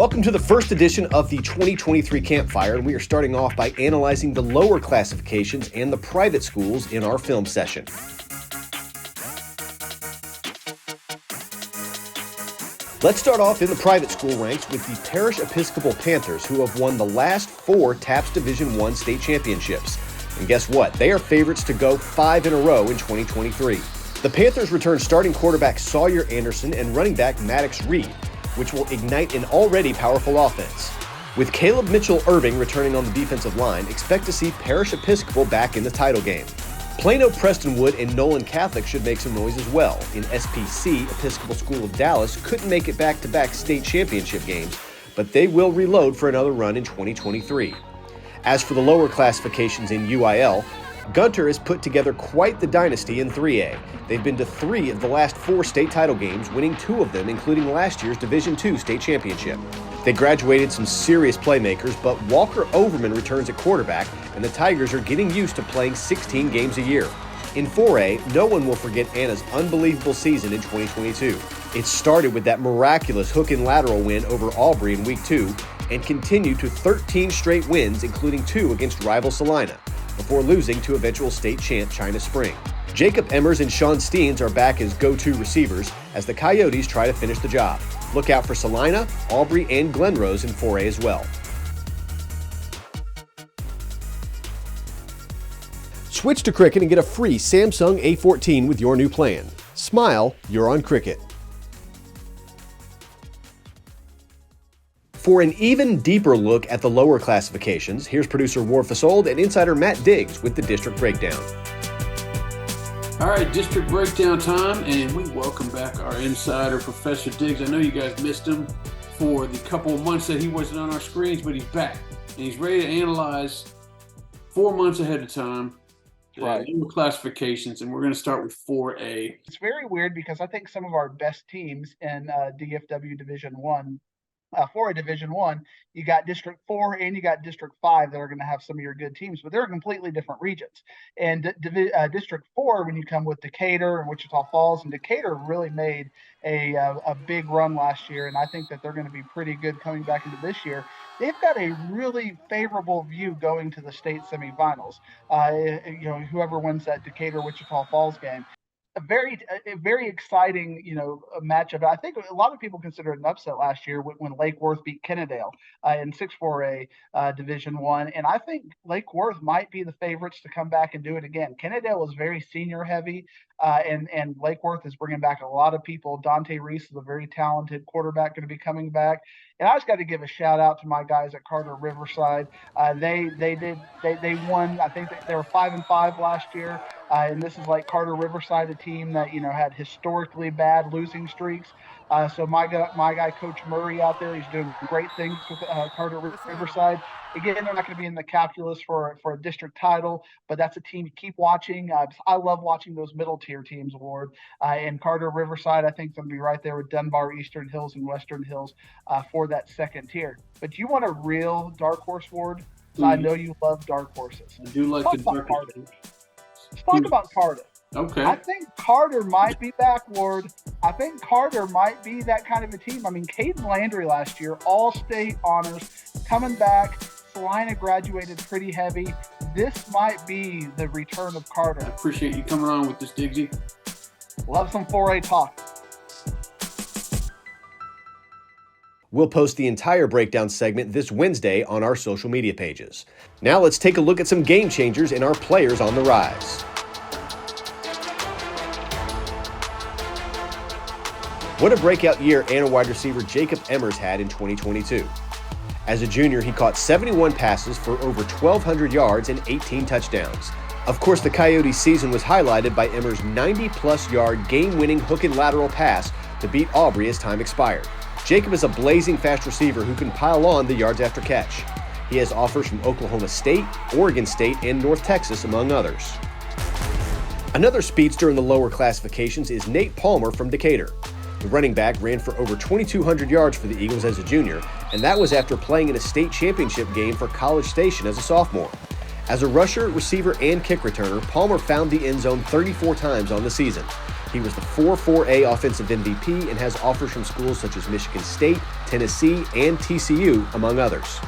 Welcome to the first edition of the 2023 Campfire, and we are starting off by analyzing the lower classifications and the private schools in our film session. Let's start off in the private school ranks with the Parish Episcopal Panthers, who have won the last 4 TAPPS Division I state championships. And guess what? They are favorites to go 5 in a row in 2023. The Panthers return starting quarterback Sawyer Anderson and running back Maddox Reed, which will ignite an already powerful offense. With Caleb Mitchell-Irving returning on the defensive line, expect to see Parish Episcopal back in the title game. Plano Prestonwood and Nolan Catholic should make some noise as well. In SPC, Episcopal School of Dallas couldn't make it back-to-back state championship games, but they will reload for another run in 2023. As for the lower classifications in UIL, Gunter has put together quite the dynasty in 3A. They've been to 3 of the last 4 state title games, winning 2 of them, including last year's Division II state championship. They graduated some serious playmakers, but Walker Overman returns at quarterback, and the Tigers are getting used to playing 16 games a year. In 4A, no one will forget Anna's unbelievable season in 2022. It started with that miraculous hook and lateral win over Aubrey in Week 2, and continued to 13 straight wins, including 2 against rival Salina, before losing to eventual state champ China Spring. Jacob Emmers and Sean Steens are back as go-to receivers as the Coyotes try to finish the job. Look out for Salina, Aubrey, and Glenrose in 4A as well. Switch to Cricket and get a free Samsung A14 with your new plan. Smile, you're on Cricket. For an even deeper look at the lower classifications, here's producer Ward Fasold and insider Matt Diggs with the District Breakdown. All right, District Breakdown time, and we welcome back our insider, Professor Diggs. I know you guys missed him for the couple of months that he wasn't on our screens, but he's back, and he's ready to analyze 4 months ahead of time. Right. Lower classifications, and we're going to start with 4A. It's very weird because I think some of our best teams in DFW Division One. For a Division One, you got District 4 and you got District 5 that are going to have some of your good teams, but they're completely different regions. And District 4, when you come with Decatur and Wichita Falls, and Decatur really made a big run last year, and I think that they're going to be pretty good coming back into this year. They've got a really favorable view going to the state semifinals. Whoever wins that Decatur-Wichita Falls game. A very exciting, matchup. I think a lot of people consider it an upset last year when Lake Worth beat Kennedale in 6-4A Division I, and I think Lake Worth might be the favorites to come back and do it again. Kennedale was very senior heavy, and Lake Worth is bringing back a lot of people. Dante Reese is a very talented quarterback going to be coming back, and I just got to give a shout out to my guys at Carter Riverside. They won. I think they were 5-5 last year. And this is like Carter Riverside, a team that, had historically bad losing streaks. So my guy, Coach Murray out there, he's doing great things with Carter Riverside. Again, they're not going to be in the calculus for a district title, but that's a team to keep watching. I love watching those middle tier teams, Ward. And Carter Riverside, I think, is going to be right there with Dunbar, Eastern Hills, and Western Hills for that second tier. But you want a real dark horse, Ward? So I know you love dark horses. I do like the dark horses. Let's talk about Carter. Okay. I think Carter might be back, Ward. I think Carter might be that kind of a team. I mean, Caden Landry last year, all-state honors, coming back. Salina graduated pretty heavy. This might be the return of Carter. I appreciate you coming on with this, Diggsy. Love some 4A talk. We'll post the entire breakdown segment this Wednesday on our social media pages. Now let's take a look at some game changers and our players on the rise. What a breakout year Anna wide receiver Jacob Emmers had in 2022. As a junior, he caught 71 passes for over 1,200 yards and 18 touchdowns. Of course, the Coyotes season was highlighted by Emmers' 90-plus yard game-winning hook and lateral pass to beat Aubrey as time expired. Jacob is a blazing fast receiver who can pile on the yards after catch. He has offers from Oklahoma State, Oregon State, and North Texas, among others. Another speedster in the lower classifications is Nate Palmer from Decatur. The running back ran for over 2,200 yards for the Eagles as a junior, and that was after playing in a state championship game for College Station as a sophomore. As a rusher, receiver, and kick returner, Palmer found the end zone 34 times on the season. He was the 4-4A offensive MVP and has offers from schools such as Michigan State, Tennessee, and TCU, among others.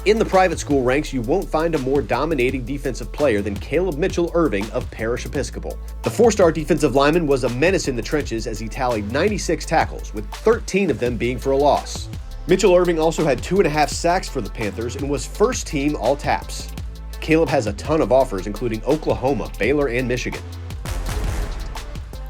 In the private school ranks, you won't find a more dominating defensive player than Caleb Mitchell-Irving of Parish Episcopal. The 4-star defensive lineman was a menace in the trenches as he tallied 96 tackles, with 13 of them being for a loss. Mitchell-Irving also had 2.5 sacks for the Panthers and was first team all TAPPS. Caleb has a ton of offers, including Oklahoma, Baylor, and Michigan.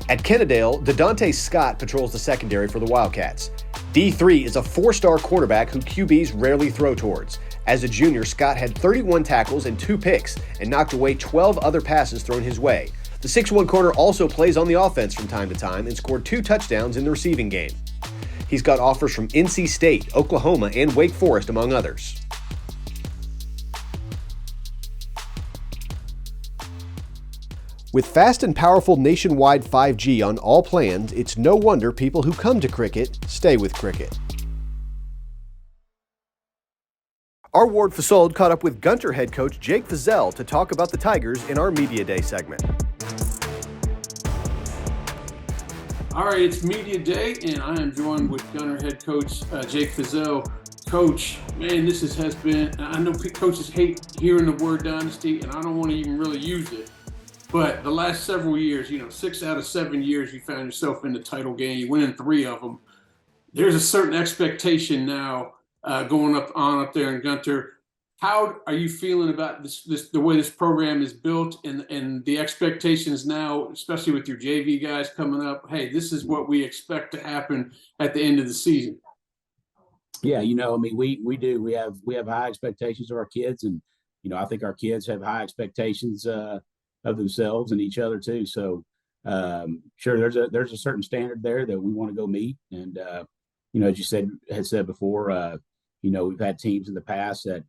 At Kennedale, DeDonte Scott patrols the secondary for the Wildcats. D3 is a 4-star cornerback who QBs rarely throw towards. As a junior, Scott had 31 tackles and 2 picks and knocked away 12 other passes thrown his way. The 6'1 corner also plays on the offense from time to time and scored 2 touchdowns in the receiving game. He's got offers from NC State, Oklahoma, and Wake Forest, among others. With fast and powerful nationwide 5G on all plans, it's no wonder people who come to cricket stay with cricket. Our Ward Fasold caught up with Gunter head coach Jake Fizzell to talk about the Tigers in our Media Day segment. All right, it's Media Day, and I am joined with Gunter head coach Jake Fizzell. Coach, man, this has been, I know coaches hate hearing the word dynasty, and I don't want to even really use it. But the last several years, 6 out of 7 years, you found yourself in the title game. You win in 3 of them. There's a certain expectation now going up there in Gunter. How are you feeling about this the way this program is built and the expectations now, especially with your JV guys coming up? Hey, this is what we expect to happen at the end of the season. Yeah, we do. We have high expectations of our kids, and I think our kids have high expectations of themselves and each other too. So sure, there's a certain standard there that we want to go meet. And as you had said before, we've had teams in the past that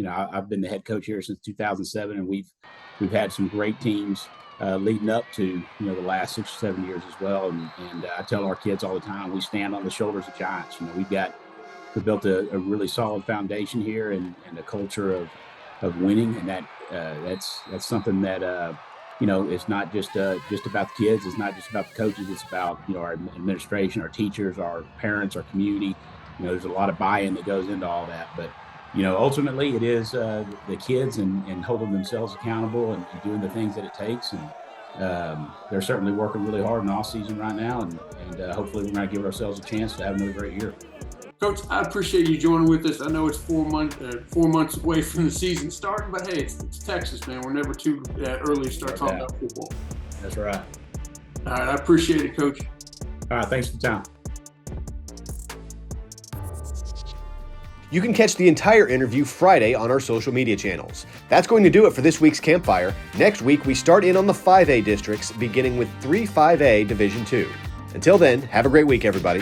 I've been the head coach here since 2007, and we've had some great teams leading up to the last 6 or 7 years as well. And I tell our kids all the time, we stand on the shoulders of giants. We've built a really solid foundation here and a culture of winning, and that's something that it's not just about the kids. It's not just about the coaches. It's about our administration, our teachers, our parents, our community. There's a lot of buy-in that goes into all that, but ultimately it is the kids and holding themselves accountable and doing the things that it takes. And they're certainly working really hard in off season right now, and hopefully we're going to give ourselves a chance to have another great year. Coach, I appreciate you joining with us. I know it's 4 months away from the season starting, but hey, it's Texas, man. We're never too early to start talking about football. That's right. All right, I appreciate it, Coach. All right, thanks for the time. You can catch the entire interview Friday on our social media channels. That's going to do it for this week's Campfire. Next week, we start in on the 5A districts, beginning with 3 5A Division II. Until then, have a great week, everybody.